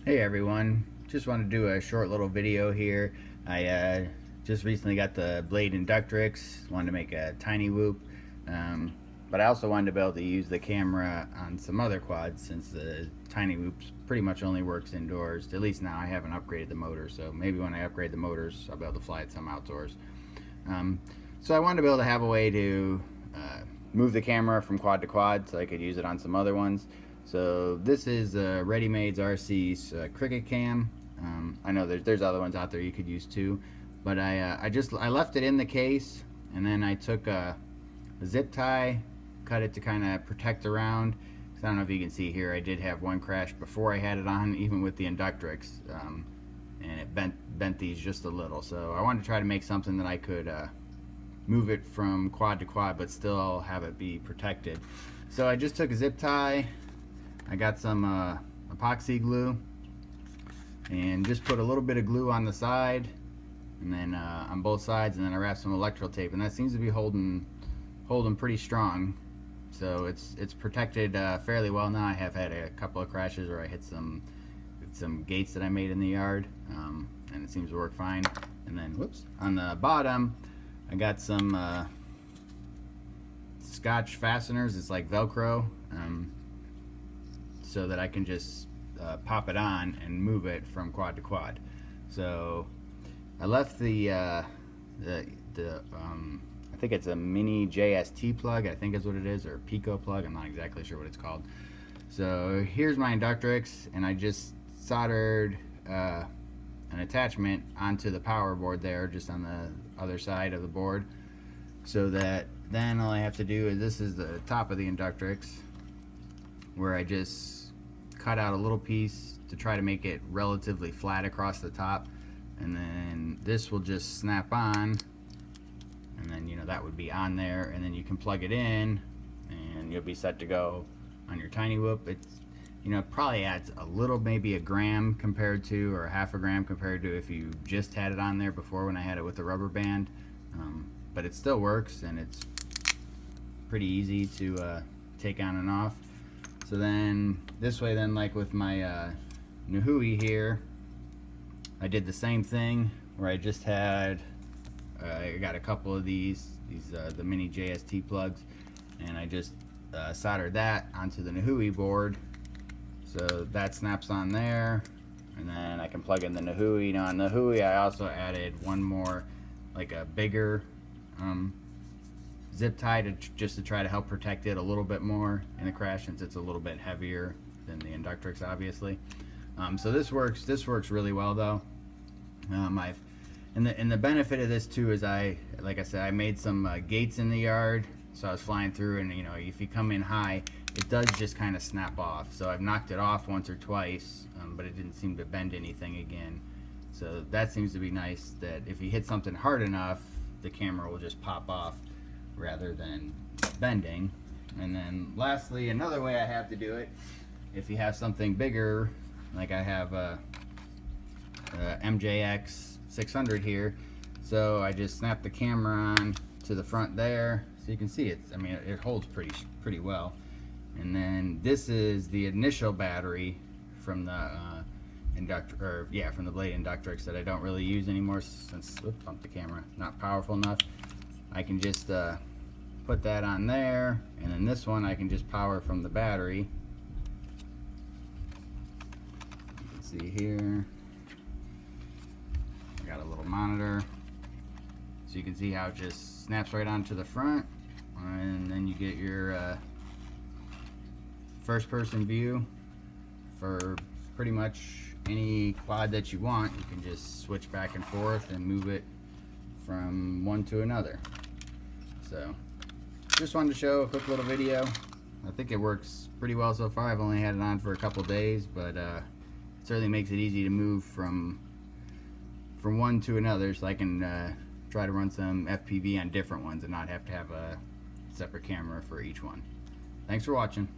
Hey everyone, just wanted to do a short little video here. I just recently got the Blade Inductrix, wanted to make a tiny whoop, but I also wanted to be able to use the camera on some other quads since the tiny whoops pretty much only works indoors. At least now I haven't upgraded the motor, so maybe when I upgrade the motors I'll be able to fly it some outdoors. Um, so I wanted to be able to have a way to move the camera from quad to quad so I could use it on some other ones. So this is Ready-Made's RC's Cricket Cam. I know there's other ones out there you could use too, but I left it in the case, and then I took a zip tie, cut it to kind of protect around. I don't know if you can see here, I did have one crash before I had it on, even with the Inductrix, and it bent these just a little. So I wanted to try to make something that I could move it from quad to quad, but still have it be protected. So I just took a zip tie. I got some epoxy glue and just put a little bit of glue on the side and then on both sides, and then I wrapped some electrical tape, and that seems to be holding pretty strong. So it's protected fairly well now. I have had a couple of crashes where I hit some gates that I made in the yard, and it seems to work fine. And then whoops, on the bottom I got some Scotch fasteners. It's like Velcro, so that I can just pop it on and move it from quad to quad. So I left I think it's a mini JST plug, I think is what it is, or Pico plug, I'm not exactly sure what it's called. So here's my Inductrix, and I just soldered an attachment onto the power board there, just on the other side of the board, so that then all I have to do is, this is the top of the Inductrix, where I just cut out a little piece to try to make it relatively flat across the top, and then this will just snap on, and then that would be on there, and then you can plug it in and you'll be set to go on your tiny whoop. It's probably adds a little, maybe a gram compared to, or half a gram compared to if you just had it on there before when I had it with the rubber band, but it still works, and it's pretty easy to take on and off. So then this way, then, like with my Nahui here, I did the same thing where I just had I got a couple of these the mini JST plugs, and I just soldered that onto the Nahui board, so that snaps on there, and then I can plug in the Nahui. Now on the Nahui I also added one more, like a bigger zip tie just to try to help protect it a little bit more in the crash, since it's a little bit heavier than the Inductrix, obviously. So this works really well though. And the benefit of this too is, like I said, I made some gates in the yard, so I was flying through, and if you come in high, it does just kind of snap off. So I've knocked it off once or twice, but it didn't seem to bend anything again. So that seems to be nice, that if you hit something hard enough, the camera will just pop off rather than bending. And then lastly, another way I have to do it, if you have something bigger, like I have a MJX 600 here, so I just snap the camera on to the front there, so you can see it. I mean, it holds pretty well. And then this is the initial battery from the from the Blade Inductrix that I don't really use anymore, since bumped the camera, not powerful enough. I can just put that on there, and then this one I can just power from the battery. You can see here I got a little monitor, so you can see how it just snaps right onto the front, and then you get your first person view for pretty much any quad that you want. You can just switch back and forth and move it from one to another. So just wanted to show a quick little video. I think it works pretty well so far. I've only had it on for a couple days, but it certainly makes it easy to move from one to another, so I can try to run some FPV on different ones and not have to have a separate camera for each one. Thanks for watching.